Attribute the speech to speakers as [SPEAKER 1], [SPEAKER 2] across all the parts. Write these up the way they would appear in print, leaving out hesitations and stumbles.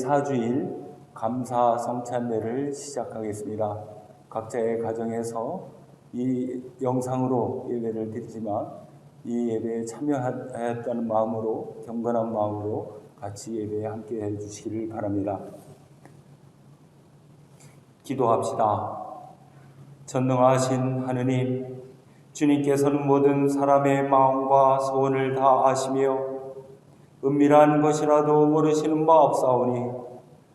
[SPEAKER 1] 제4주일 감사 성찬례를 시작하겠습니다. 각자의 가정에서 이 영상으로 예배를 드리지만 이 예배에 참여하였다는 마음으로, 경건한 마음으로 같이 예배에 함께 해주시기를 바랍니다. 기도합시다. 전능하신 하느님, 주님께서는 모든 사람의 마음과 소원을 다 아시며 은밀한 것이라도 모르시는 바 없사오니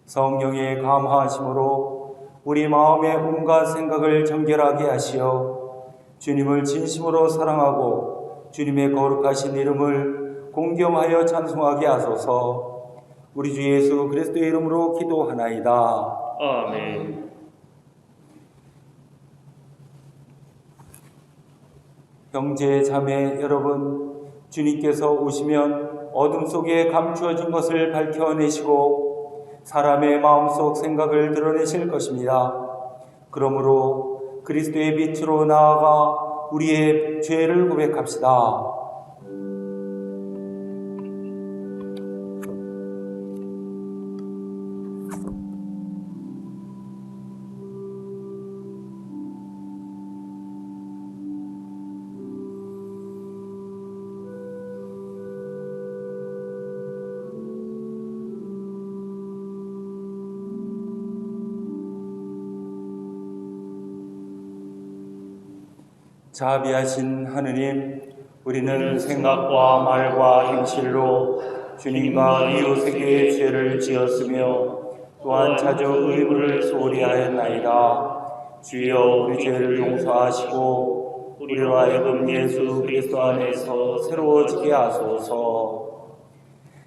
[SPEAKER 1] 성령의 감화하심으로 우리 마음의 온갖 생각을 정결하게 하시어 주님을 진심으로 사랑하고 주님의 거룩하신 이름을 공경하여 찬송하게 하소서. 우리 주 예수 그리스도의 이름으로 기도하나이다.
[SPEAKER 2] 아멘.
[SPEAKER 1] 형제 자매 여러분, 주님께서 오시면 어둠 속에 감추어진 것을 밝혀내시고 사람의 마음속 생각을 드러내실 것입니다. 그러므로 그리스도의 빛으로 나아가 우리의 죄를 고백합시다. 자비하신 하느님, 우리는 생각과 말과 행실로 주님과 이웃에게 죄를 지었으며 또한 자주 의무를 소홀히 하였나이다. 주여 우리 죄를 용서하시고 우리로 하여금 예수 그리스도 안에서 새로워지게 하소서.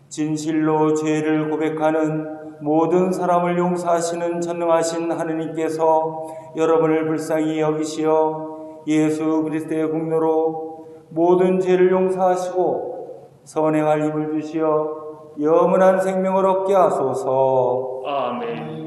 [SPEAKER 1] 진실로 죄를 고백하는 모든 사람을 용서하시는 전능하신 하느님께서 여러분을 불쌍히 여기시어 예수 그리스도의 공로로 모든 죄를 용서하시고 선행할 힘을 주시어 영원한 생명을 얻게 하소서.
[SPEAKER 2] 아멘.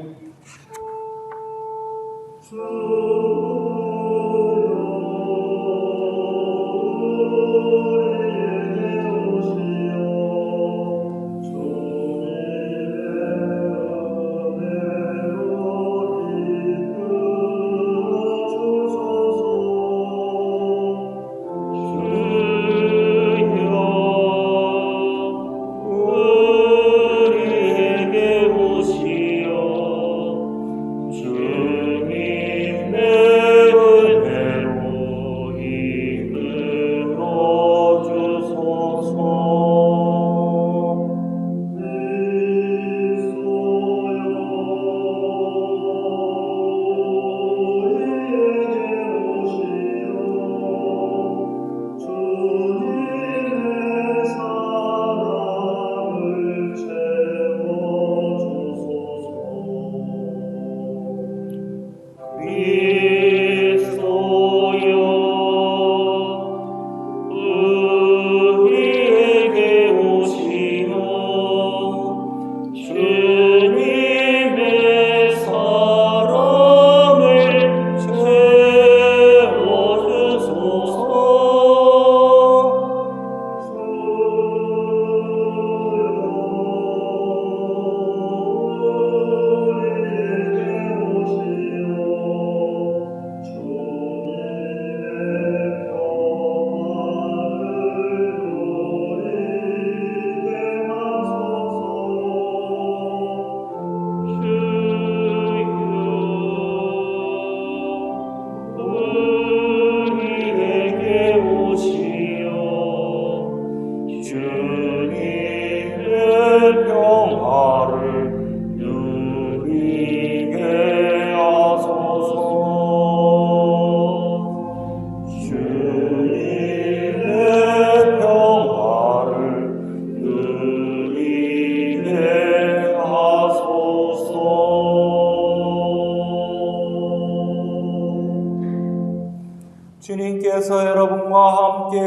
[SPEAKER 1] 주님께서 여러분과 함께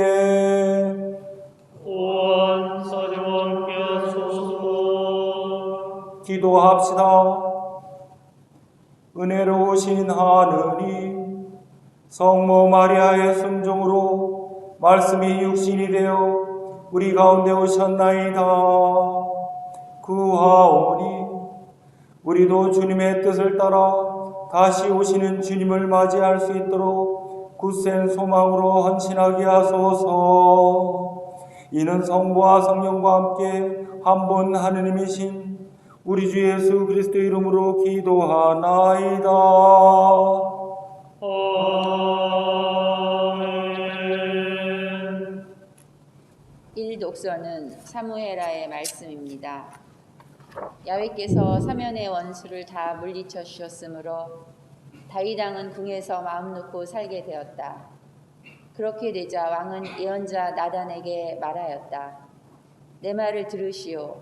[SPEAKER 2] 또한 사제와 함께 하소서.
[SPEAKER 1] 기도합시다. 은혜로우신 하느님, 성모 마리아의 순종으로 말씀이 육신이 되어 우리 가운데 오셨나이다. 구하오니 우리도 주님의 뜻을 따라 다시 오시는 주님을 맞이할 수 있도록 굳센 소망으로 헌신하게 하소서. 이는 성부와 성령과 함께 한 분 하느님이신 우리 주 예수 그리스도 이름으로 기도하나이다.
[SPEAKER 2] 아멘.
[SPEAKER 3] 1독서는 사무엘하의 말씀입니다. 야훼께서 사면의 원수를 다 물리쳐 주셨으므로 다윗 왕은 궁에서 마음 놓고 살게 되었다. 그렇게 되자 왕은 예언자 나단에게 말하였다. 내 말을 들으시오.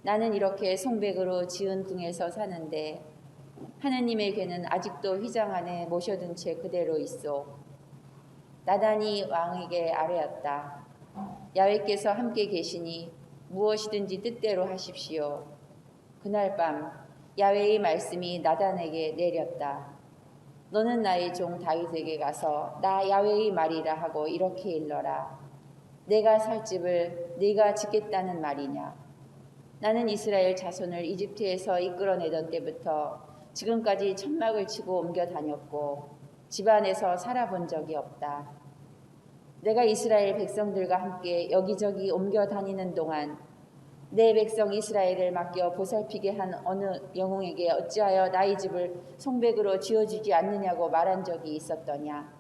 [SPEAKER 3] 나는 이렇게 송백으로 지은 궁에서 사는데 하느님의 괴는 아직도 휘장 안에 모셔둔 채 그대로 있어. 나단이 왕에게 아뢰었다. 야훼께서 함께 계시니 무엇이든지 뜻대로 하십시오. 그날 밤 야훼의 말씀이 나단에게 내렸다. 너는 나의 종 다윗에게 가서 나 야훼의 말이라 하고 이렇게 일러라. 내가 살 집을 네가 짓겠다는 말이냐. 나는 이스라엘 자손을 이집트에서 이끌어내던 때부터 지금까지 천막을 치고 옮겨 다녔고 집안에서 살아본 적이 없다. 내가 이스라엘 백성들과 함께 여기저기 옮겨 다니는 동안 내 백성 이스라엘을 맡겨 보살피게 한 어느 영웅에게 어찌하여 나의 집을 송백으로 지어주지 않느냐고 말한 적이 있었더냐.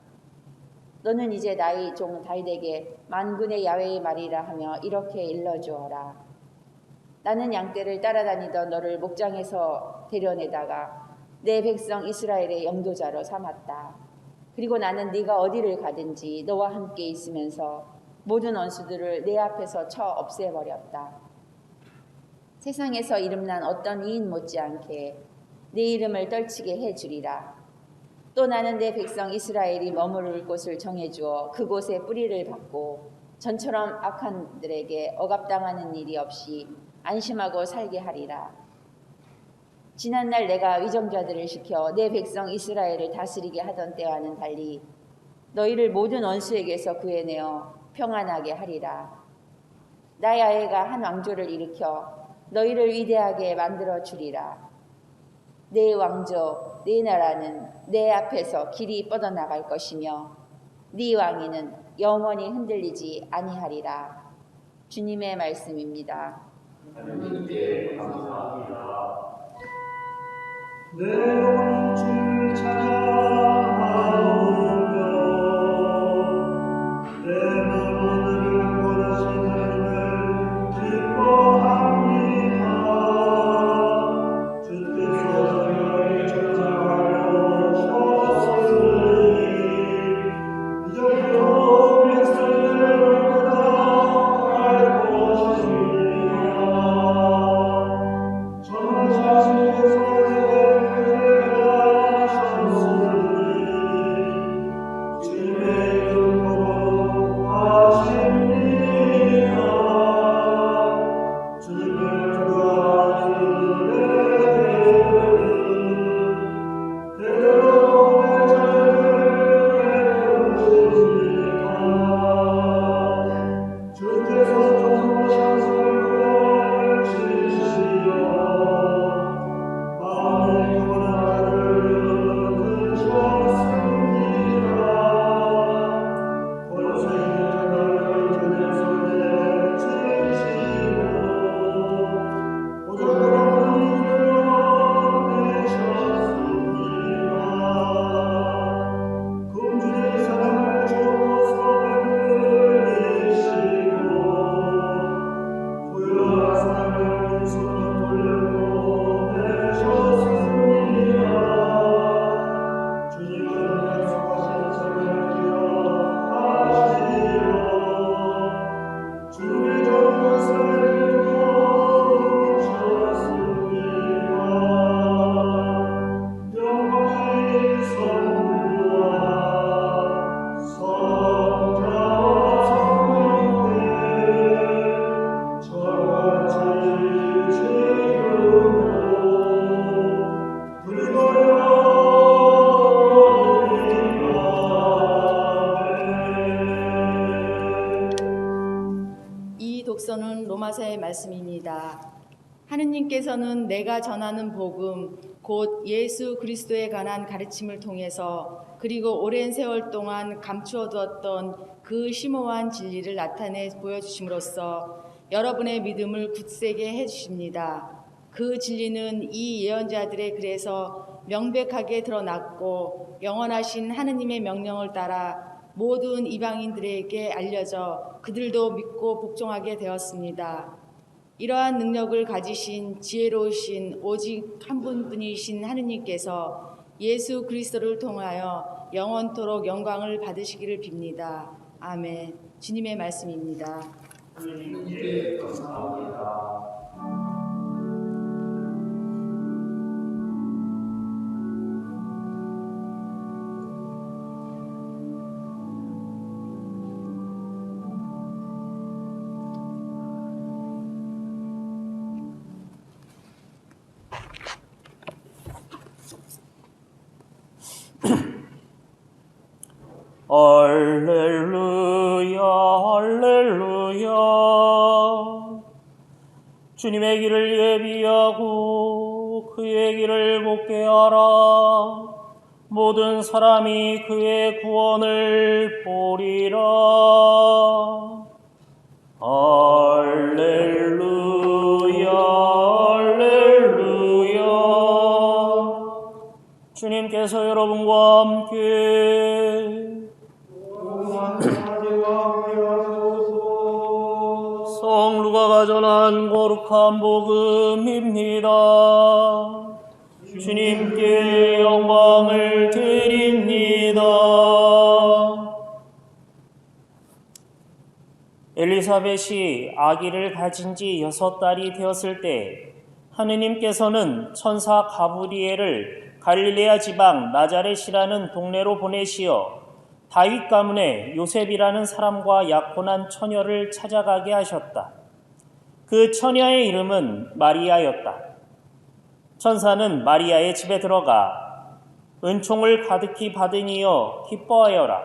[SPEAKER 3] 너는 이제 나의 종 다윗에게 만군의 야훼의 말이라 하며 이렇게 일러주어라. 나는 양떼를 따라다니던 너를 목장에서 데려내다가 내 백성 이스라엘의 영도자로 삼았다. 그리고 나는 네가 어디를 가든지 너와 함께 있으면서 모든 원수들을 내 앞에서 쳐 없애버렸다. 세상에서 이름난 어떤 이인 못지않게 네 이름을 떨치게 해주리라. 또 나는 내 백성 이스라엘이 머무를 곳을 정해주어 그곳에 뿌리를 박고 전처럼 악한들에게 억압당하는 일이 없이 안심하고 살게 하리라. 지난날 내가 위정자들을 시켜 내 백성 이스라엘을 다스리게 하던 때와는 달리 너희를 모든 원수에게서 구해내어 평안하게 하리라. 나 야훼가 한 왕조를 일으켜 너희를 위대하게 만들어 주리라. 내 왕조, 내 나라는 내 앞에서 길이 뻗어나갈 것이며 네 왕위는 영원히 흔들리지 아니하리라. 주님의 말씀입니다.
[SPEAKER 2] 하느님께 감사합니다.
[SPEAKER 4] 내 영혼은 주를 찬양하오며 내 마음은 그를 원하신 하나님을 기뻐합니다. 주께서 저희를 천상하여 주셨으니 이적으로 백성들을 얼마나 알 것입니다. 전하시는
[SPEAKER 5] 하느님께서는 내가 전하는 복음, 곧 예수 그리스도에 관한 가르침을 통해서 그리고 오랜 세월 동안 감추어두었던 그 심오한 진리를 나타내 보여주심으로써 여러분의 믿음을 굳세게 해주십니다. 그 진리는 이 예언자들의 글에서 명백하게 드러났고 영원하신 하느님의 명령을 따라 모든 이방인들에게 알려져 그들도 믿고 복종하게 되었습니다. 이러한 능력을 가지신 지혜로우신 오직 한 분뿐이신 하느님께서 예수 그리스도를 통하여 영원토록 영광을 받으시기를 빕니다. 아멘. 주님의 말씀입니다.
[SPEAKER 2] 하느님께 감사합니다.
[SPEAKER 6] 할렐루야 할렐루야. 주님의 길을 예비하고 그의 길을 곱게 하라. 모든 사람이 그의 구원을 보리라. 할렐루야 할렐루야. 주님께서 여러분과 함께 성 루가가 전한 거룩한 복음입니다. 주님께 영광을 드립니다. 엘리사벳이 아기를 가진 지 6달이 되었을 때 하느님께서는 천사 가브리엘을 갈릴레아 지방 나자렛이라는 동네로 보내시어 다윗 가문의 요셉이라는 사람과 약혼한 처녀를 찾아가게 하셨다. 그 처녀의 이름은 마리아였다. 천사는 마리아의 집에 들어가 은총을 가득히 받으니여 기뻐하여라.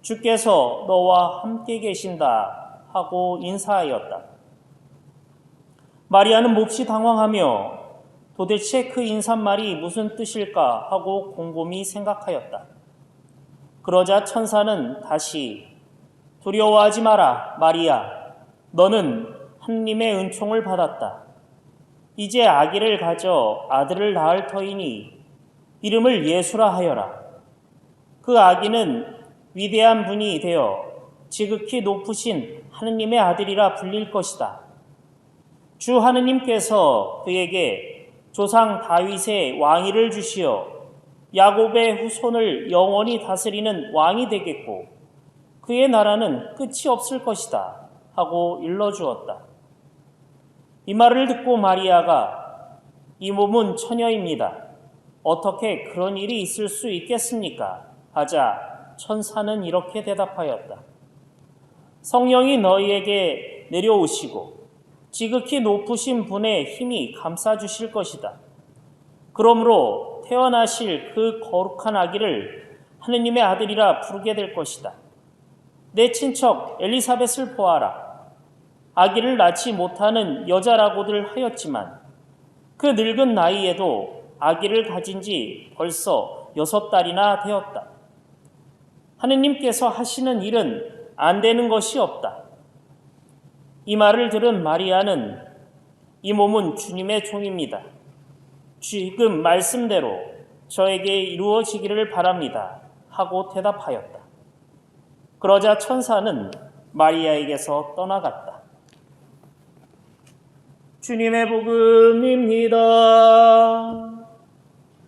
[SPEAKER 6] 주께서 너와 함께 계신다 하고 인사하였다. 마리아는 몹시 당황하며 도대체 그 인사말이 무슨 뜻일까 하고 곰곰이 생각하였다. 그러자 천사는 다시 두려워하지 마라 마리아, 너는 하느님의 은총을 받았다. 이제 아기를 가져 아들을 낳을 터이니 이름을 예수라 하여라. 그 아기는 위대한 분이 되어 지극히 높으신 하느님의 아들이라 불릴 것이다. 주 하느님께서 그에게 조상 다윗의 왕위를 주시어 야곱의 후손을 영원히 다스리는 왕이 되겠고 그의 나라는 끝이 없을 것이다 하고 일러주었다. 이 말을 듣고 마리아가 이 몸은 처녀입니다. 어떻게 그런 일이 있을 수 있겠습니까? 하자 천사는 이렇게 대답하였다. 성령이 너희에게 내려오시고 지극히 높으신 분의 힘이 감싸주실 것이다. 그러므로 태어나실 그 거룩한 아기를 하느님의 아들이라 부르게 될 것이다. 내 친척 엘리사벳을 보아라. 아기를 낳지 못하는 여자라고들 하였지만 그 늙은 나이에도 아기를 가진 지 벌써 6달이나 되었다. 하느님께서 하시는 일은 안 되는 것이 없다. 이 말을 들은 마리아는 이 몸은 주님의 종입니다. 지금 말씀대로 저에게 이루어지기를 바랍니다 하고 대답하였다. 그러자 천사는 마리아에게서 떠나갔다. 주님의 복음입니다.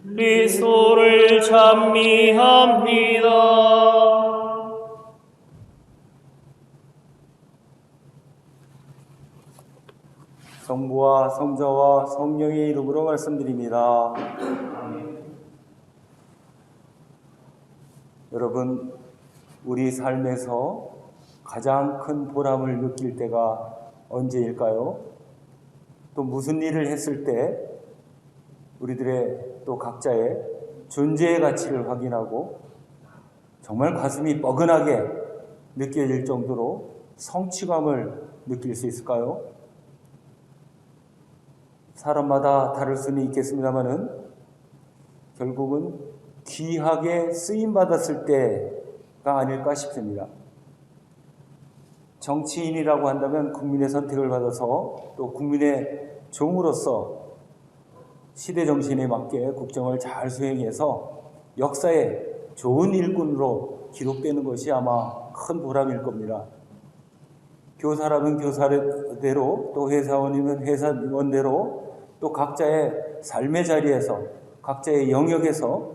[SPEAKER 6] 그리스도를 찬미합니다.
[SPEAKER 1] 성부와 성자와 성령의 이름으로 말씀드립니다. 여러분, 우리 삶에서 가장 큰 보람을 느낄 때가 언제일까요? 또 무슨 일을 했을 때 우리들의 또 각자의 존재의 가치를 확인하고 정말 가슴이 뻐근하게 느껴질 정도로 성취감을 느낄 수 있을까요? 사람마다 다를 수는 있겠습니다만은 결국은 귀하게 쓰임받았을 때가 아닐까 싶습니다. 정치인이라고 한다면 국민의 선택을 받아서 또 국민의 종으로서 시대 정신에 맞게 국정을 잘 수행해서 역사에 좋은 일꾼으로 기록되는 것이 아마 큰 보람일 겁니다. 교사라면 교사대로, 또 회사원이면 회사원대로, 또 각자의 삶의 자리에서, 각자의 영역에서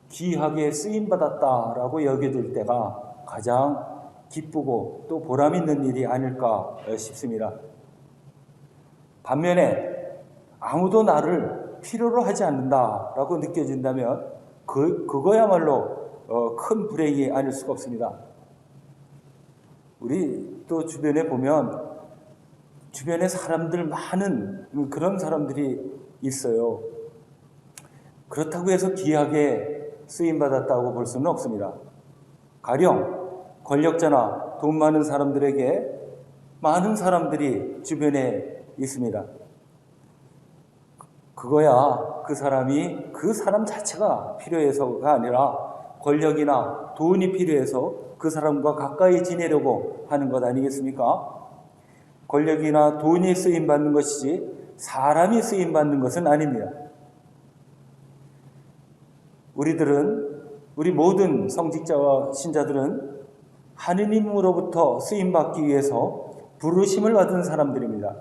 [SPEAKER 1] 귀하게 쓰임받았다라고 여겨질 때가 가장 기쁘고 또 보람 있는 일이 아닐까 싶습니다. 반면에 아무도 나를 필요로 하지 않는다라고 느껴진다면 그거야말로 큰 불행이 아닐 수가 없습니다. 우리 또 주변에 보면 주변에 사람들 많은 그런 사람들이 있어요. 그렇다고 해서 귀하게 쓰임받았다고 볼 수는 없습니다. 가령 권력자나 돈 많은 사람들에게 많은 사람들이 주변에 있습니다. 그거야 그 사람 자체가 필요해서가 아니라 권력이나 돈이 필요해서 그 사람과 가까이 지내려고 하는 것 아니겠습니까? 권력이나 돈이 쓰임받는 것이지 사람이 쓰임받는 것은 아닙니다. 우리 모든 성직자와 신자들은 하느님으로부터 쓰임받기 위해서 부르심을 받은 사람들입니다.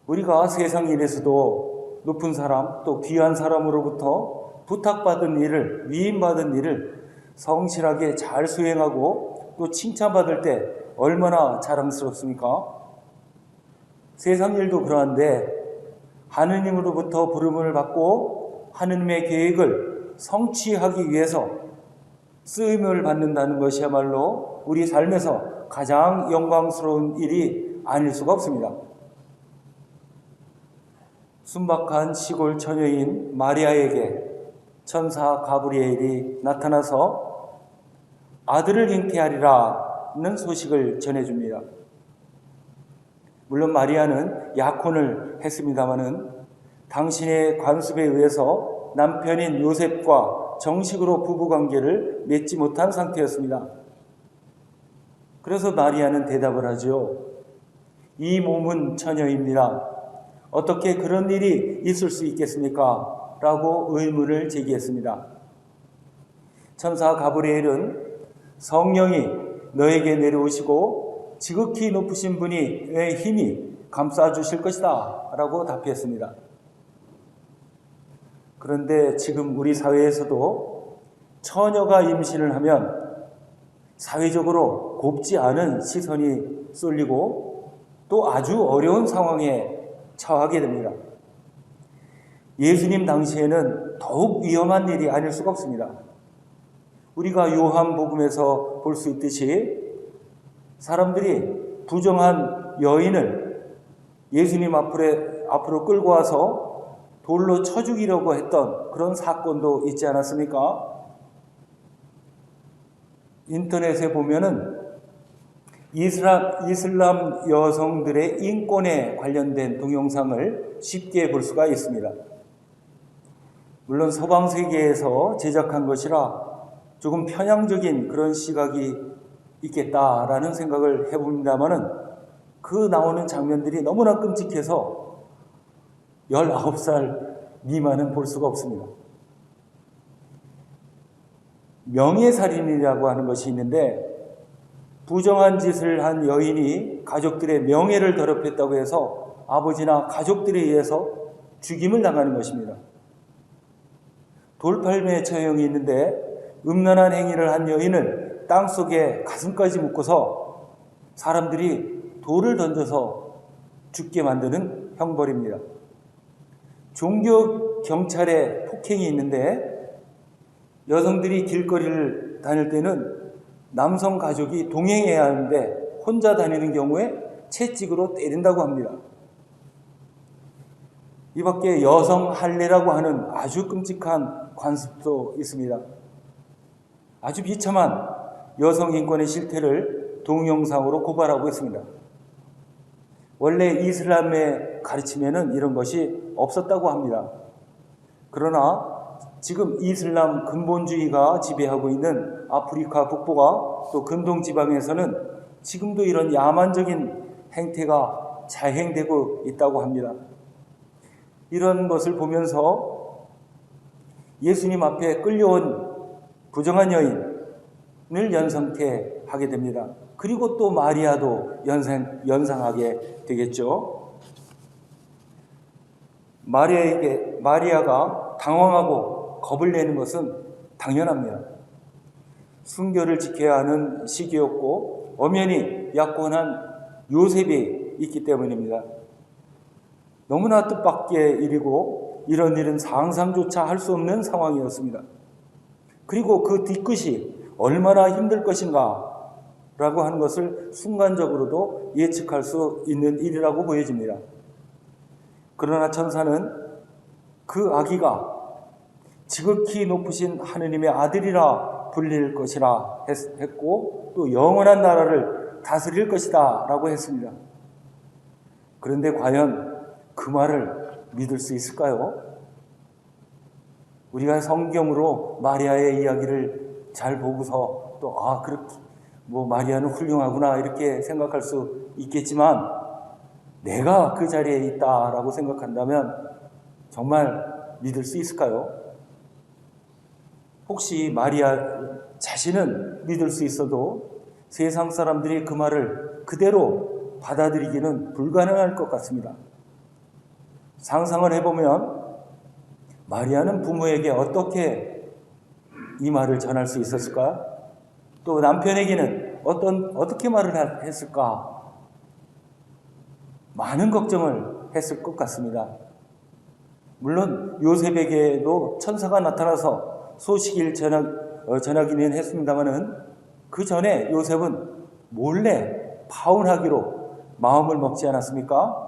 [SPEAKER 1] 우리가 세상 일에서도 높은 사람, 또 귀한 사람으로부터 부탁받은 일을, 위임받은 일을 성실하게 잘 수행하고 또 칭찬받을 때 얼마나 자랑스럽습니까? 세상 일도 그러한데 하느님으로부터 부름을 받고 하느님의 계획을 성취하기 위해서 쓰임을 받는다는 것이야말로 우리 삶에서 가장 영광스러운 일이 아닐 수가 없습니다. 순박한 시골 처녀인 마리아에게 천사 가브리엘이 나타나서 아들을 잉태하리라는 소식을 전해줍니다. 물론 마리아는 약혼을 했습니다마는 당신의 관습에 의해서 남편인 요셉과 정식으로 부부관계를 맺지 못한 상태였습니다. 그래서 마리아는 대답을 하죠. 이 몸은 처녀입니다. 어떻게 그런 일이 있을 수 있겠습니까? 라고 의문을 제기했습니다. 천사 가브리엘은 성령이 너에게 내려오시고 지극히 높으신 분의 힘이 감싸주실 것이다 라고 답했습니다. 그런데 지금 우리 사회에서도 처녀가 임신을 하면 사회적으로 곱지 않은 시선이 쏠리고 또 아주 어려운 상황에 처하게 됩니다. 예수님 당시에는 더욱 위험한 일이 아닐 수가 없습니다. 우리가 요한복음에서 볼 수 있듯이 사람들이 부정한 여인을 예수님 앞으로 끌고 와서 돌로 쳐 죽이려고 했던 그런 사건도 있지 않았습니까? 인터넷에 보면은 이슬람 여성들의 인권에 관련된 동영상을 쉽게 볼 수가 있습니다. 물론 서방 세계에서 제작한 것이라 조금 편향적인 그런 시각이 있겠다라는 생각을 해봅니다만은 그 나오는 장면들이 너무나 끔찍해서 19살 미만은 볼 수가 없습니다. 명예살인이라고 하는 것이 있는데 부정한 짓을 한 여인이 가족들의 명예를 더럽혔다고 해서 아버지나 가족들에 의해서 죽임을 당하는 것입니다. 돌팔매 처형이 있는데 음란한 행위를 한 여인을 땅속에 가슴까지 묶어서 사람들이 돌을 던져서 죽게 만드는 형벌입니다. 종교 경찰의 폭행이 있는데 여성들이 길거리를 다닐 때는 남성 가족이 동행해야 하는데 혼자 다니는 경우에 채찍으로 때린다고 합니다. 이 밖에 여성 할례라고 하는 아주 끔찍한 관습도 있습니다. 아주 비참한 여성 인권의 실태를 동영상으로 고발하고 있습니다. 원래 이슬람의 가르침에는 이런 것이 없었다고 합니다. 그러나 지금 이슬람 근본주의가 지배하고 있는 아프리카 북부가 또 근동 지방에서는 지금도 이런 야만적인 행태가 자행되고 있다고 합니다. 이런 것을 보면서 예수님 앞에 끌려온 부정한 여인을 연상케 하게 됩니다. 그리고 또 마리아도 연상하게 되겠죠. 마리아가 당황하고 겁을 내는 것은 당연합니다. 순결을 지켜야 하는 시기였고 엄연히 약혼한 요셉이 있기 때문입니다. 너무나 뜻밖의 일이고 이런 일은 상상조차 할 수 없는 상황이었습니다. 그리고 그 뒤끝이 얼마나 힘들 것인가 라고 하는 것을 순간적으로도 예측할 수 있는 일이라고 보여집니다. 그러나 천사는 그 아기가 지극히 높으신 하느님의 아들이라 불릴 것이라 했고 또 영원한 나라를 다스릴 것이다 라고 했습니다. 그런데 과연 그 말을 믿을 수 있을까요? 우리가 성경으로 마리아의 이야기를 잘 보고서 또 그렇게 마리아는 훌륭하구나 이렇게 생각할 수 있겠지만 내가 그 자리에 있다라고 생각한다면 정말 믿을 수 있을까요? 혹시 마리아 자신은 믿을 수 있어도 세상 사람들이 그 말을 그대로 받아들이기는 불가능할 것 같습니다. 상상을 해보면 마리아는 부모에게 어떻게 이 말을 전할 수 있었을까? 또 남편에게는 어떻게 말을 했을까? 많은 걱정을 했을 것 같습니다. 물론 요셉에게도 천사가 나타나서 소식을 전하기는 했습니다마는 그 전에 요셉은 몰래 파혼하기로 마음을 먹지 않았습니까?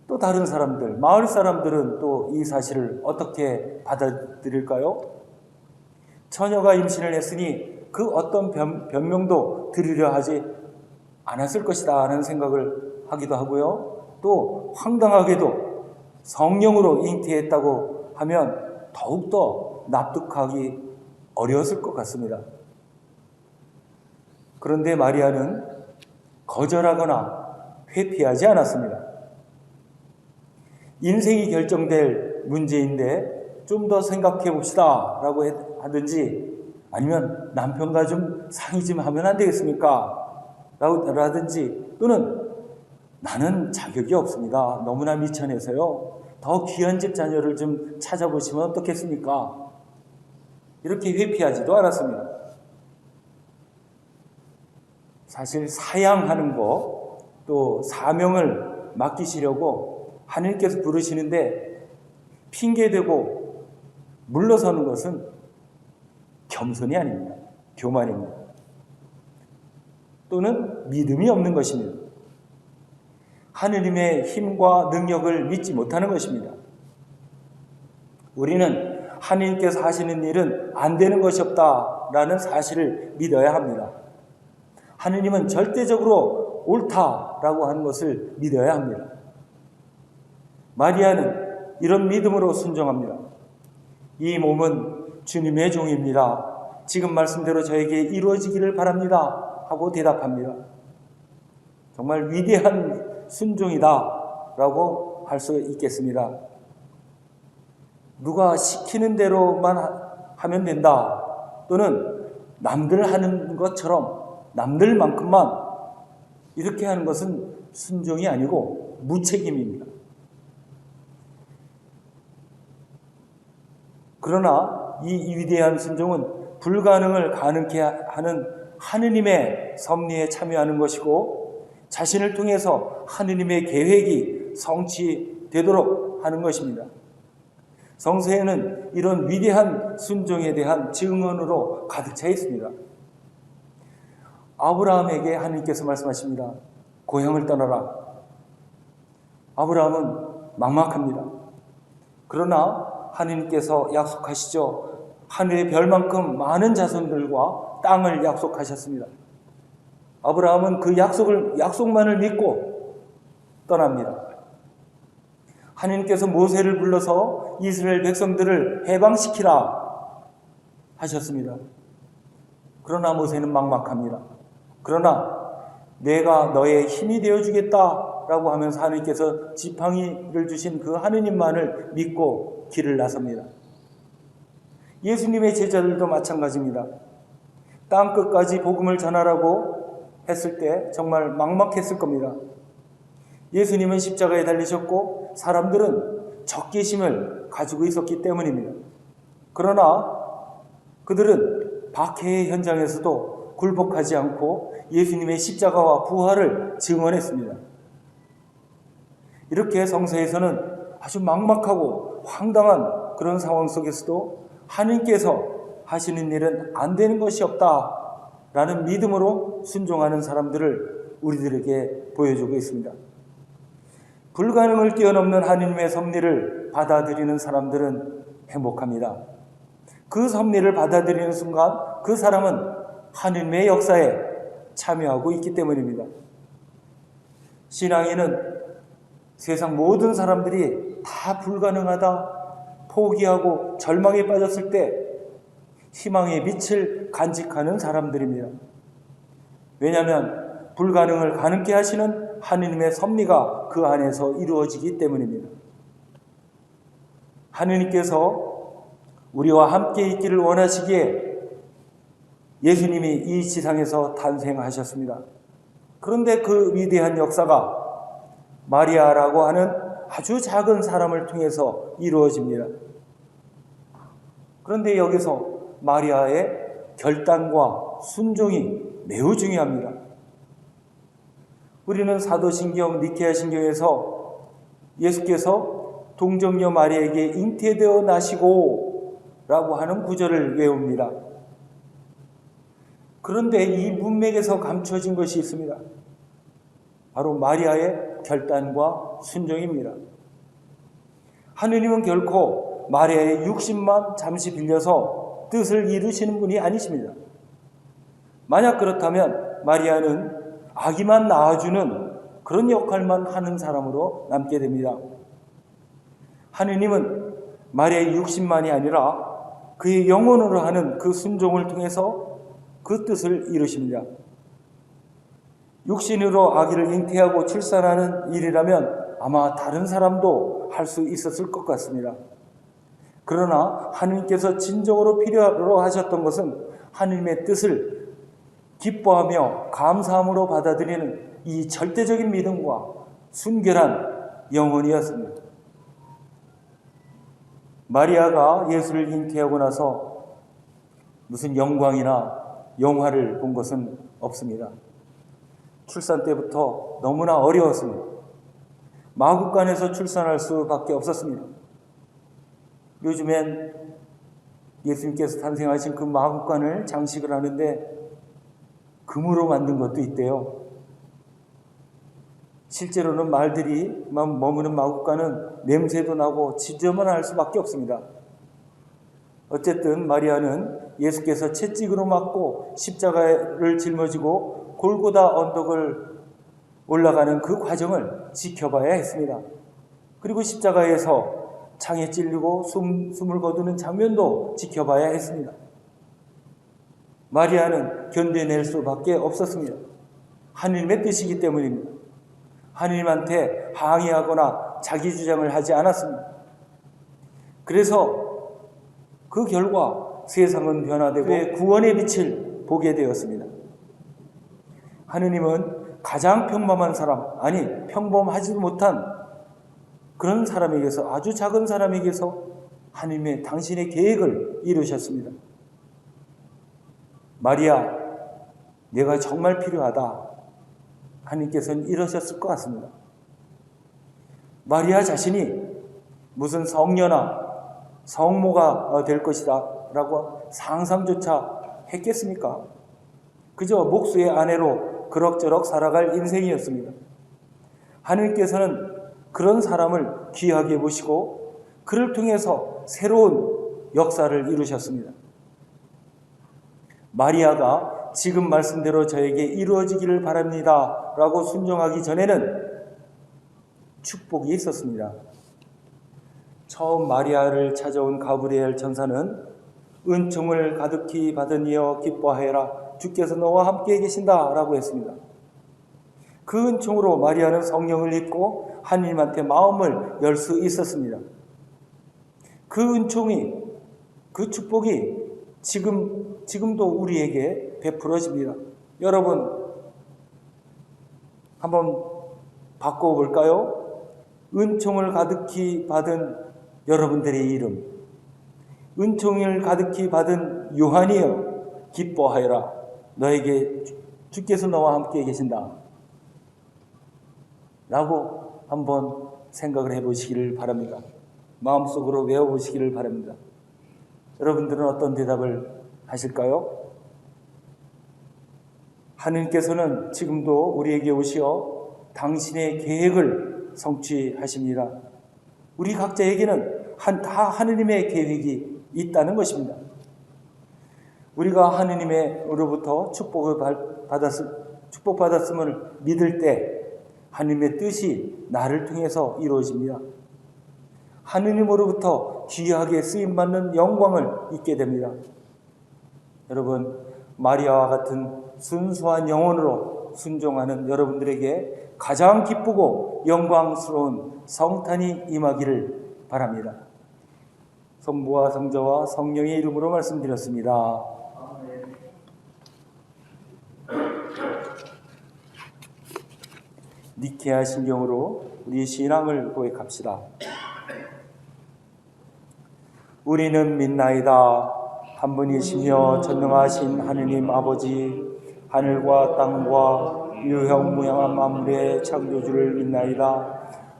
[SPEAKER 1] 또 다른 사람들, 마을 사람들은 또 이 사실을 어떻게 받아들일까요? 처녀가 임신을 했으니 그 어떤 변명도 들으려 하지 않았을 것이다 하는 생각을 하기도 하고요. 또 황당하게도 성령으로 잉태했다고 하면 더욱더 납득하기 어려웠을 것 같습니다. 그런데 마리아는 거절하거나 회피하지 않았습니다. 인생이 결정될 문제인데 좀 더 생각해 봅시다 라고 하든지 아니면 남편과 좀 상의 좀 하면 안 되겠습니까? 라든지 또는 나는 자격이 없습니다. 너무나 미천해서요. 더 귀한 집 자녀를 좀 찾아보시면 어떻겠습니까? 이렇게 회피하지도 않았습니다. 사실 사양하는 거, 또 사명을 맡기시려고 하나님께서 부르시는데 핑계대고 물러서는 것은 겸손이 아닙니다. 교만입니다. 또는 믿음이 없는 것입니다. 하느님의 힘과 능력을 믿지 못하는 것입니다. 우리는 하느님께서 하시는 일은 안 되는 것이 없다라는 사실을 믿어야 합니다. 하느님은 절대적으로 옳다라고 하는 것을 믿어야 합니다. 마리아는 이런 믿음으로 순종합니다. 이 몸은 주님의 종입니다. 지금 말씀대로 저에게 이루어지기를 바랍니다. 하고 대답합니다. 정말 위대한 순종이다 라고 할 수 있겠습니다. 누가 시키는 대로만 하면 된다. 또는 남들 하는 것처럼 남들만큼만 이렇게 하는 것은 순종이 아니고 무책임입니다. 그러나 이 위대한 순종은 불가능을 가능케 하는 하느님의 섭리에 참여하는 것이고 자신을 통해서 하느님의 계획이 성취되도록 하는 것입니다. 성서에는 이런 위대한 순종에 대한 증언으로 가득 차 있습니다. 아브라함에게 하느님께서 말씀하십니다. 고향을 떠나라. 아브라함은 막막합니다. 그러나 하느님께서 약속하시죠. 하늘의 별만큼 많은 자손들과 땅을 약속하셨습니다. 아브라함은 그 약속만을 믿고 떠납니다. 하나님께서 모세를 불러서 이스라엘 백성들을 해방시키라 하셨습니다. 그러나 모세는 막막합니다. 그러나 내가 너의 힘이 되어주겠다라고 하면서 하나님께서 지팡이를 주신 그 하느님만을 믿고 길을 나섭니다. 예수님의 제자들도 마찬가지입니다. 땅끝까지 복음을 전하라고 했을 때 정말 막막했을 겁니다. 예수님은 십자가에 달리셨고 사람들은 적개심을 가지고 있었기 때문입니다. 그러나 그들은 박해의 현장에서도 굴복하지 않고 예수님의 십자가와 부활을 증언했습니다. 이렇게 성서에서는 아주 막막하고 황당한 그런 상황 속에서도 하나님께서 하시는 일은 안 되는 것이 없다라는 믿음으로 순종하는 사람들을 우리들에게 보여주고 있습니다. 불가능을 뛰어넘는 하나님의 섭리를 받아들이는 사람들은 행복합니다. 그 섭리를 받아들이는 순간 그 사람은 하나님의 역사에 참여하고 있기 때문입니다. 신앙인은 세상 모든 사람들이 다 불가능하다, 포기하고 절망에 빠졌을 때 희망의 빛을 간직하는 사람들입니다. 왜냐하면 불가능을 가능케 하시는 하느님의 섭리가 그 안에서 이루어지기 때문입니다. 하느님께서 우리와 함께 있기를 원하시기에 예수님이 이 지상에서 탄생하셨습니다. 그런데 그 위대한 역사가 마리아라고 하는 아주 작은 사람을 통해서 이루어집니다. 그런데 여기서 마리아의 결단과 순종이 매우 중요합니다. 우리는 사도신경, 니케아신경에서 예수께서 동정녀 마리아에게 잉태되어 나시고 라고 하는 구절을 외웁니다. 그런데 이 문맥에서 감춰진 것이 있습니다. 바로 마리아의 결단과 순종입니다. 하느님은 결코 마리아의 육신만 잠시 빌려서 뜻을 이루시는 분이 아니십니다. 만약 그렇다면 마리아는 아기만 낳아주는 그런 역할만 하는 사람으로 남게 됩니다. 하느님은 마리아의 육신만이 아니라 그의 영혼으로 하는 그 순종을 통해서 그 뜻을 이루십니다. 육신으로 아기를 잉태하고 출산하는 일이라면 아마 다른 사람도 할 수 있었을 것 같습니다. 그러나 하느님께서 진정으로 필요로 하셨던 것은 하느님의 뜻을 기뻐하며 감사함으로 받아들이는 이 절대적인 믿음과 순결한 영혼이었습니다. 마리아가 예수를 잉태하고 나서 무슨 영광이나 영화를 본 것은 없습니다. 출산 때부터 너무나 어려웠습니다. 마구간에서 출산할 수밖에 없었습니다. 요즘엔 예수님께서 탄생하신 그 마구간을 장식을 하는데 금으로 만든 것도 있대요. 실제로는 말들이 머무는 마구간은 냄새도 나고 지저분할 할 수밖에 없습니다. 어쨌든 마리아는 예수께서 채찍으로 맞고 십자가를 짊어지고 골고다 언덕을 올라가는 그 과정을 지켜봐야 했습니다. 그리고 십자가에서 창에 찔리고 숨을 거두는 장면도 지켜봐야 했습니다. 마리아는 견뎌낼 수밖에 없었습니다. 하느님의 뜻이기 때문입니다. 하느님한테 항의하거나 자기 주장을 하지 않았습니다. 그래서 그 결과 세상은 변화되고 구원의 빛을 보게 되었습니다. 하느님은 가장 평범한 사람, 아니 평범하지도 못한 그런 사람에게서, 아주 작은 사람에게서 하느님의 당신의 계획을 이루셨습니다. 마리아, 내가 정말 필요하다. 하느님께서는 이러셨을 것 같습니다. 마리아 자신이 무슨 성녀나 성모가 될 것이다 라고 상상조차 했겠습니까? 그저 목수의 아내로 그럭저럭 살아갈 인생이었습니다. 하느님께서는 그런 사람을 귀하게 보시고 그를 통해서 새로운 역사를 이루셨습니다. 마리아가 지금 말씀대로 저에게 이루어지기를 바랍니다 라고 순종하기 전에는 축복이 있었습니다. 처음 마리아를 찾아온 가브리엘 천사는 은총을 가득히 받은 이여 기뻐하여라, 주께서 너와 함께 계신다 라고 했습니다. 그 은총으로 마리아는 성령을 입고 하느님한테 마음을 열 수 있었습니다. 그 은총이, 그 축복이 지금도 우리에게 베풀어집니다. 여러분, 한번 바꿔볼까요? 은총을 가득히 받은 여러분들의 이름, 은총을 가득히 받은 요한이여 기뻐하여라, 너에게 주께서 너와 함께 계신다 라고 한번 생각을 해보시기를 바랍니다. 마음속으로 외워보시기를 바랍니다. 여러분들은 어떤 대답을 하실까요? 하느님께서는 지금도 우리에게 오시어 당신의 계획을 성취하십니다. 우리 각자에게는 다 하느님의 계획이 있다는 것입니다. 우리가 하느님으로부터 축복받았음을 믿을 때 하느님의 뜻이 나를 통해서 이루어집니다. 하느님으로부터 귀하게 쓰임받는 영광을 잊게 됩니다. 여러분, 마리아와 같은 순수한 영혼으로 순종하는 여러분들에게 가장 기쁘고 영광스러운 성탄이 임하기를 바랍니다. 성부와 성자와 성령의 이름으로 말씀드렸습니다. 니케아 신경으로 우리 신앙을 고백합시다. 우리는 믿나이다. 한 분이시며 전능하신 하느님 아버지, 하늘과 땅과 유형무양한 만물의 창조주를 믿나이다.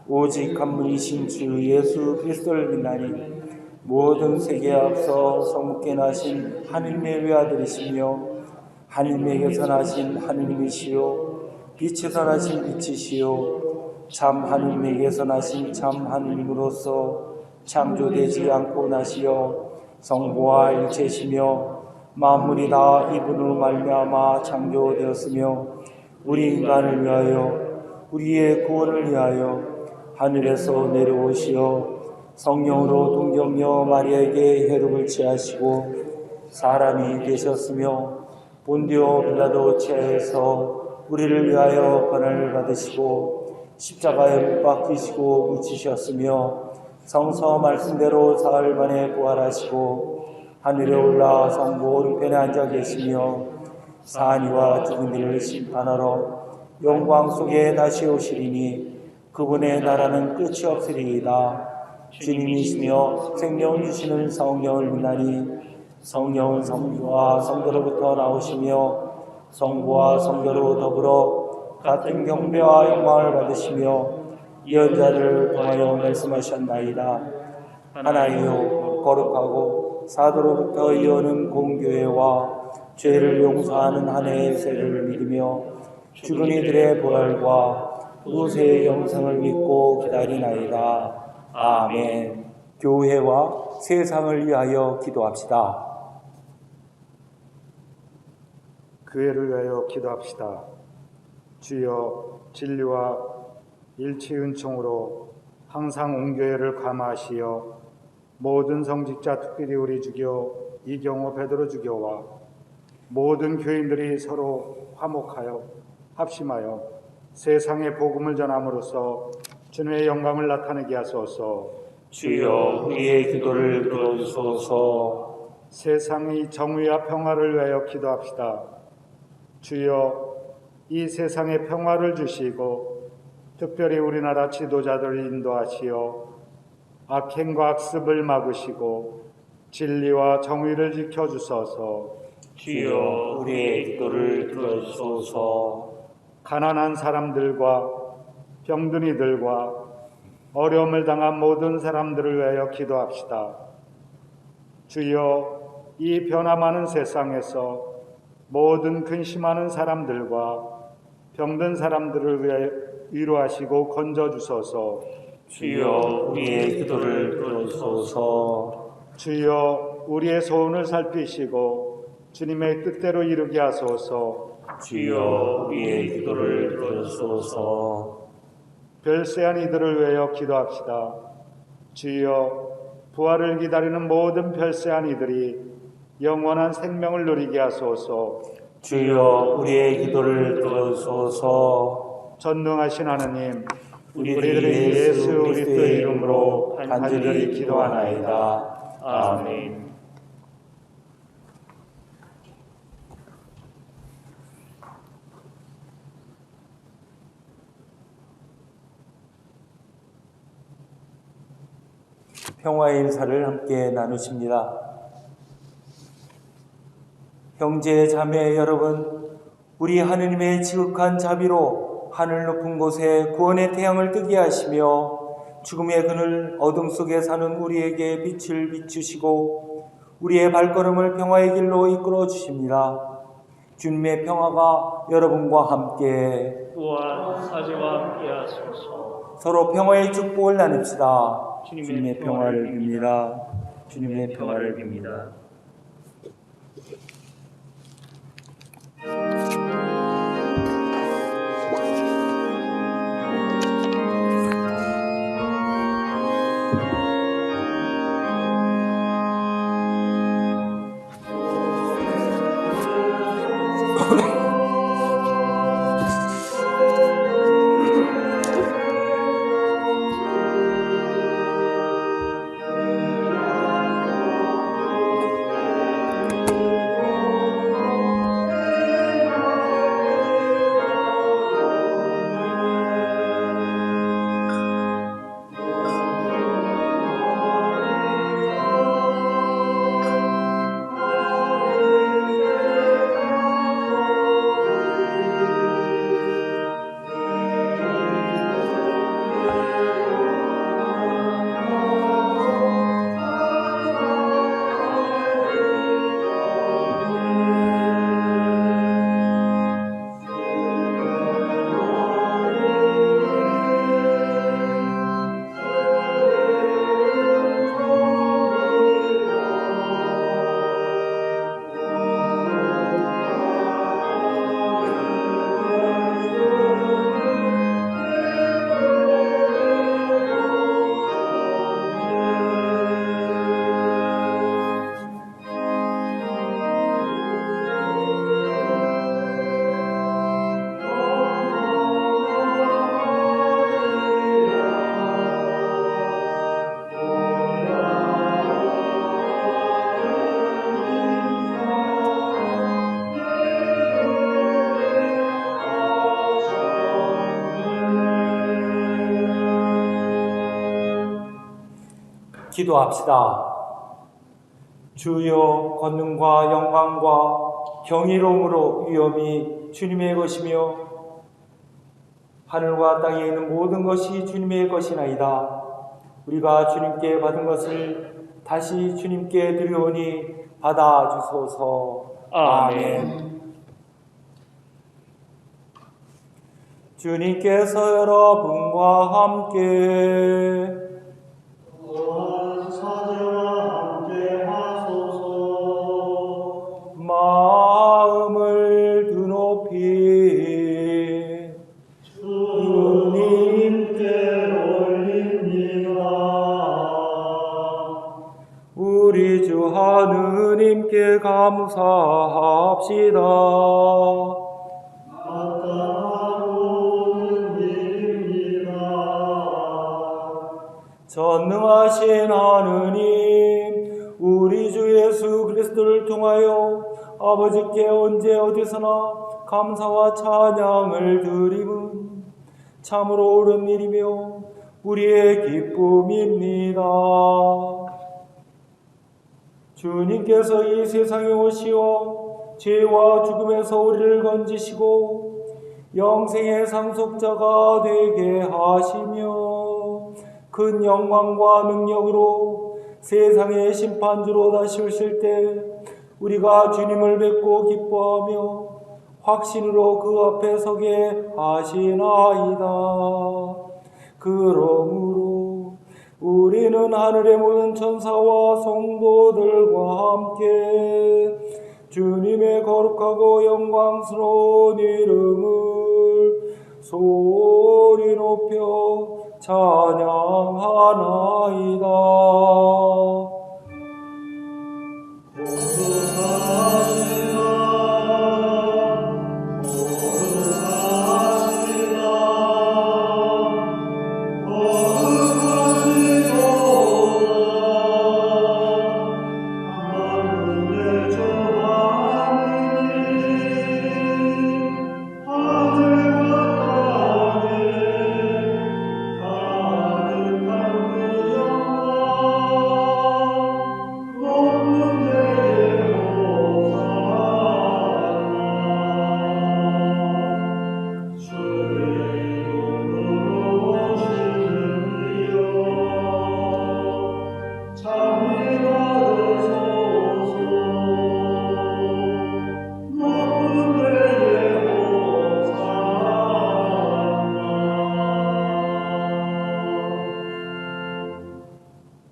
[SPEAKER 1] 오직 한 분이신 주 예수 그리스도를 믿나니 모든 세계에 앞서 성육계 나신 하느님의 외아들이시며 하느님에게서 나신 하느님이시요 빛에서 나신 빛이시요 참 하느님에게서 나신 참 하느님으로서 창조되지 않고 나시어 성부와 일체시며 만물이 다 이분으로 말미암아 창조되었으며 우리 인간을 위하여 우리의 구원을 위하여 하늘에서 내려오시어 성령으로 동정녀 마리아에게 혈육을 취하시고 사람이 되셨으며 본디오 빌라도 치하에서 우리를 위하여 고난을 받으시고 십자가에 못 박히시고 묻히셨으며 성서 말씀대로 사흘 만에 부활하시고 하늘에 올라 성부 오른편에 앉아 계시며 사니와 죽은 이를 심판하러 영광 속에 다시 오시리니 그분의 나라는 끝이 없으리이다. 주님이시며 생명 주시는 성령을 믿나니 성령은 성부와 성도로부터 나오시며 성부와 성도로 더불어 같은 경배와 영광을 받으시며 예언자들을 통하여 말씀하셨나이다. 하나이요 거룩하고 사도로부터 이어오는 공교회와 죄를 용서하는 한 해의 세를 믿으며 죽은 이들의 부활과 후세의 영생을 믿고 기다리나이다. 아멘. 교회와 세상을 위하여 기도합시다.
[SPEAKER 7] 교회를 위하여 기도합시다. 주여, 진리와 일치 은총으로 항상 온 교회를 감화하시어 모든 성직자 특별히 우리 주교 이경호 베드로 주교와 모든 교인들이 서로 화목하여 합심하여 세상에 복음을 전함으로써 주님의 영광을 나타내게 하소서.
[SPEAKER 1] 주여, 우리의 기도를 들어주소서.
[SPEAKER 7] 세상의 정의와 평화를 위하여 기도합시다. 주여, 이 세상에 평화를 주시고 특별히 우리나라 지도자들을 인도하시어 악행과 악습을 막으시고 진리와 정의를 지켜주소서.
[SPEAKER 1] 주여, 우리의 기도를 들어주소서.
[SPEAKER 7] 가난한 사람들과 병든 이들과 어려움을 당한 모든 사람들을 위하여 기도합시다. 주여, 이 변화많은 세상에서 모든 근심하는 사람들과 병든 사람들을 위하여 위로하시고 건져주소서.
[SPEAKER 1] 주여, 우리의 기도를 들어주소서.
[SPEAKER 7] 주여, 우리의 소원을 살피시고 주님의 뜻대로 이루게 하소서.
[SPEAKER 1] 주여, 우리의 기도를 들어주소서.
[SPEAKER 7] 별세한 이들을 위하여 기도합시다. 주여, 부활을 기다리는 모든 별세한 이들이 영원한 생명을 누리게 하소서.
[SPEAKER 1] 주여 우리의 기도를 들어주소서.
[SPEAKER 7] 전능하신 하느님,
[SPEAKER 1] 우리들의 예수 그리스도의 이름으로 간절히 기도하나이다.
[SPEAKER 6] 아멘.
[SPEAKER 1] 평화의 인사를 함께 나누십니다. 형제 자매 여러분, 우리 하느님의 지극한 자비로 하늘 높은 곳에 구원의 태양을 뜨게 하시며 죽음의 그늘 어둠 속에 사는 우리에게 빛을 비추시고 우리의 발걸음을 평화의 길로 이끌어 주십니다. 주님의 평화가 여러분과 함께
[SPEAKER 6] 또한 사제와 함께 하소서.
[SPEAKER 1] 서로 평화의 축복을 나눕시다.
[SPEAKER 6] 주님의
[SPEAKER 1] 주님의 평화를 빕니다. 주님의 평화를 빕니다. 기도합시다. 주여, 권능과 영광과 경이로움으로 위엄이 주님의 것이며 하늘과 땅에 있는 모든 것이 주님의 것이나이다. 우리가 주님께 받은 것을 다시 주님께 드리오니 받아주소서. 아멘. 주님께서 여러분과 함께
[SPEAKER 4] 사제와 함께 하소서.
[SPEAKER 1] 마음을 드높이
[SPEAKER 4] 주님께 올립니다.
[SPEAKER 1] 우리 주 하느님께 감사합시다.
[SPEAKER 4] 마땅하고는 일입니다.
[SPEAKER 1] 전능하신 하느님, 우리 주 예수 그리스도를 통하여 아버지께 언제 어디서나 감사와 찬양을 드림은 참으로 옳은 일이며 우리의 기쁨입니다. 주님께서 이 세상에 오시어 죄와 죽음에서 우리를 건지시고 영생의 상속자가 되게 하시며 큰 영광과 능력으로 세상의 심판주로 다시 오실 때 우리가 주님을 뵙고 기뻐하며 확신으로 그 앞에 서게 하시나이다. 그러므로 우리는 하늘의 모든 천사와 성도들과 함께 주님의 거룩하고 영광스러운 이름을 소리 높여 찬양하나이다.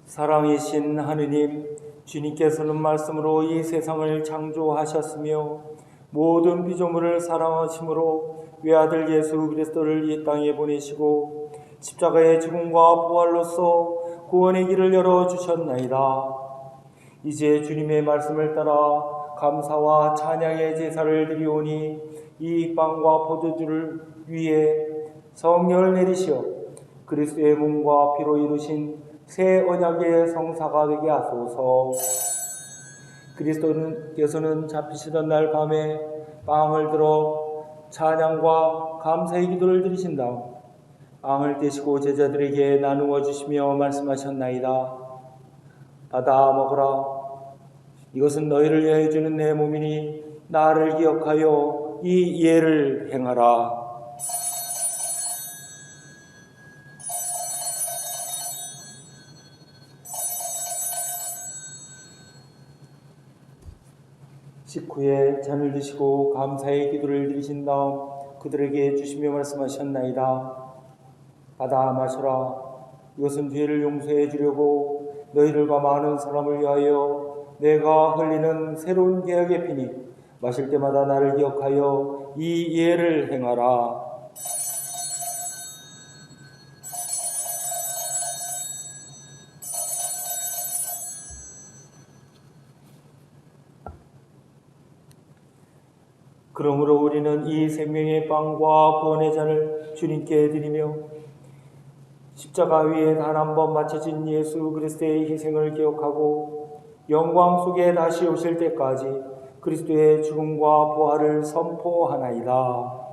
[SPEAKER 1] 사랑이신 하느님, 주님께서는 말씀으로 이 세상을 창조하셨으며 모든 피조물을 사랑하심으로 외아들 예수 그리스도를 이 땅에 보내시고 십자가의 죽음과 부활로서 구원의 길을 열어주셨나이다. 이제 주님의 말씀을 따라 감사와 찬양의 제사를 드리오니 이 빵과 포도주를 위해 성령을 내리시어 그리스도의 몸과 피로 이루신 새 언약의 성사가 되게 하소서. 그리스도께서는 잡히시던 날 밤에 빵을 들어 찬양과 감사의 기도를 드리신 다음 빵을 떼시고 제자들에게 나누어 주시며 말씀하셨나이다. 받아 먹으라. 이것은 너희를 위하여 주는 내 몸이니 나를 기억하여 이 예를 행하라. 식후에 잔을 드시고 감사의 기도를 드리신 다음 그들에게 주시며 말씀하셨나이다. 받아 마셔라. 이것은 죄를 용서해 주려고 너희들과 많은 사람을 위하여 내가 흘리는 새로운 계약의 피니 마실 때마다 나를 기억하여 이 예를 행하라. 그러므로 우리는 이 생명의 빵과 구원의 잔을 주님께 드리며 십자가 위에 단 한 번 바쳐진 예수 그리스도의 희생을 기억하고 영광 속에 다시 오실 때까지 그리스도의 죽음과 부활을 선포하나이다.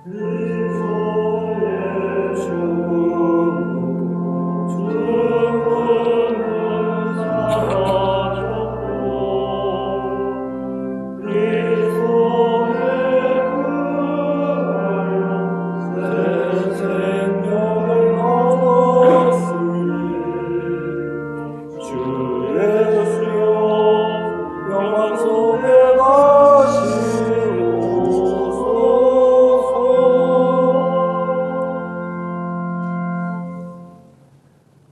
[SPEAKER 1] 그리스도의 죽음은 사라졌고 그리스도의 부활은 새 생명을 얻었으니 주 예수여 영광 속에 가시옵소서.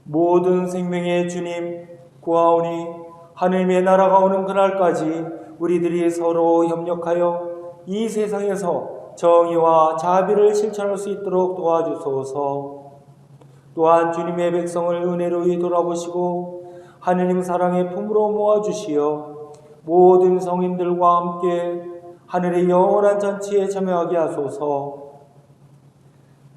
[SPEAKER 1] 모든 생명의 주님 구하오니 하늘의 나라가 오는 그날까지 우리들이 서로 협력하여 이 세상에서 정의와 자비를 실천할 수 있도록 도와주소서. 또한 주님의 백성을 은혜로이 돌아보시고 하느님 사랑의 품으로 모아주시어 모든 성인들과 함께 하늘의 영원한 잔치에 참여하게 하소서.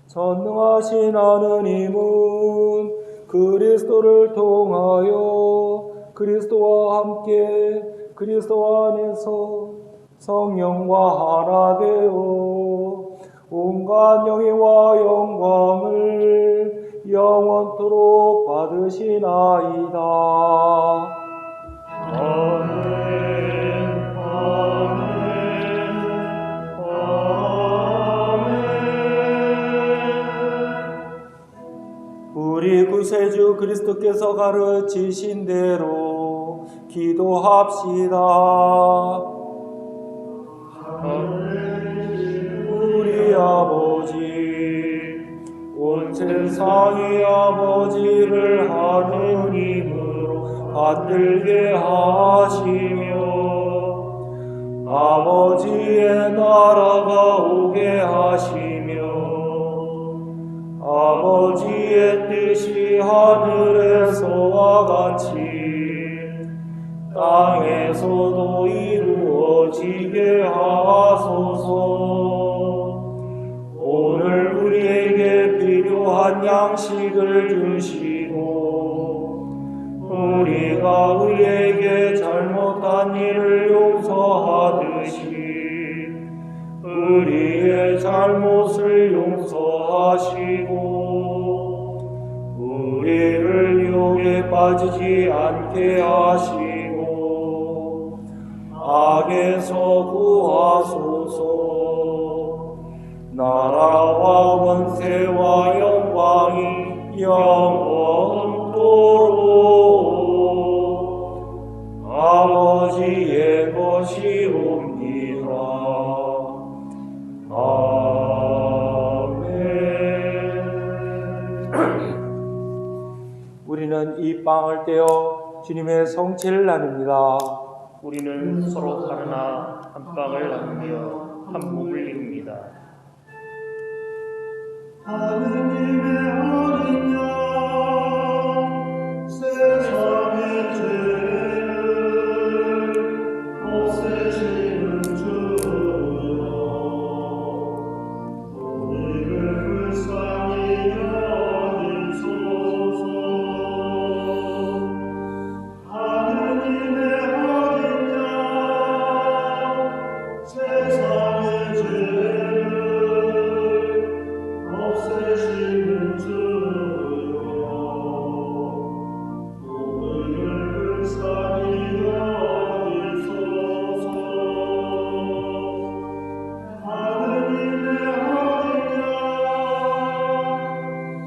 [SPEAKER 1] 전능하신 하느님은 그리스도를 통하여 그리스도와 함께 그리스도 안에서 성령과 하나 되어 온갖 영예와 영광을 영원토록 받으시나이다. 아멘. 우리 구세주 그리스도께서 가르치신 대로 기도합시다. 우리 아버지, 온 세상의 아버지를 하느님으로 받들게 하시며 아버지의 나라가 오게 하시며 아버지의 뜻이 하늘에서와 같이 땅에서도 이루어지게 하소서. 오늘 우리에게 필요한 양식을 주시고 우리가 우리에게 잘못한 일을 용서하듯이 우리의 잘못을 용서하시고 우리를 유혹에 빠지지 않게 하시고 악에서 구하소서. 나라와 권세와 영광이 영원토록 아버지의 것이옵니다. 아멘. 우리는 이 빵을 떼어 주님의 성체를 나눕니다.
[SPEAKER 6] 우리는 서로 하나 한 빵을 나누며 한 몸을 이룹니다.
[SPEAKER 4] 하느님의 어린 양 세상의 죄를 없애시는 주여 우리를 불쌍히 여기소서. 하느님의 어린 양 세상의 죄를 없애시는 주여 우리를 불쌍히 여기소서. 하느님의 어린 양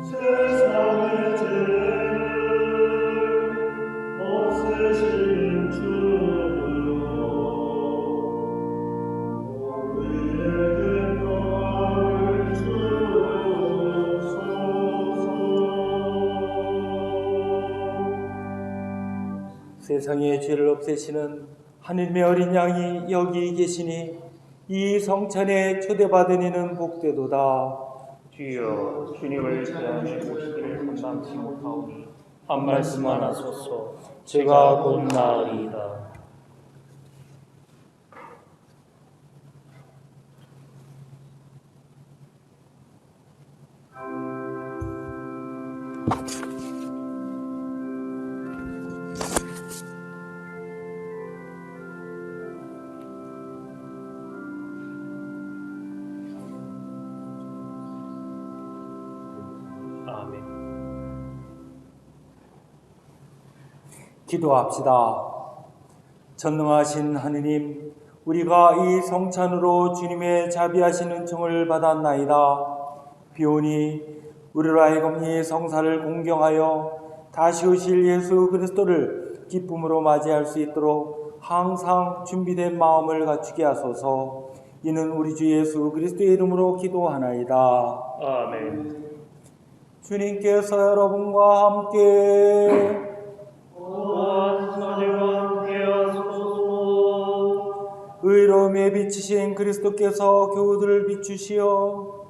[SPEAKER 4] 세상의 죄를 없애시는 주여 우리에게 평안을 주소서.
[SPEAKER 1] 세상의 죄를 없애시는 하느님의 어린 양이 여기 계시니 이 성찬에 초대받은 이는 복되도다.
[SPEAKER 6] 주여, 주님을 대하여 오시기를 감당치 못하오니 한 말씀만 하소서. 제가 곧 나으리이다. 아멘.
[SPEAKER 1] 기도합시다. 전능하신 하느님, 우리가 이 성찬으로 주님의 자비하신 은총을 받았나이다. 비오니 우리로 하여금 이 성사를 공경하여 다시 오실 예수 그리스도를 기쁨으로 맞이할 수 있도록 항상 준비된 마음을 갖추게 하소서. 이는 우리 주 예수 그리스도의 이름으로 기도하나이다.
[SPEAKER 6] 아멘.
[SPEAKER 1] 주님께서 여러분과 함께 의로움에 비치신 그리스도께서 교우들을 비추시어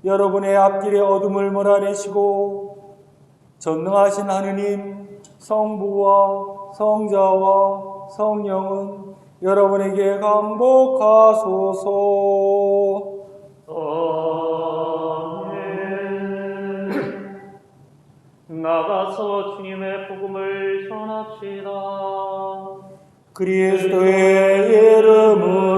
[SPEAKER 1] 여러분의 앞길의 어둠을 몰아내시고 전능하신 하느님 성부와 성자와 성령은 여러분에게 강복하소서.
[SPEAKER 6] 나가서 주님의 복음을 전합시다.
[SPEAKER 1] 그리스도의 이름으로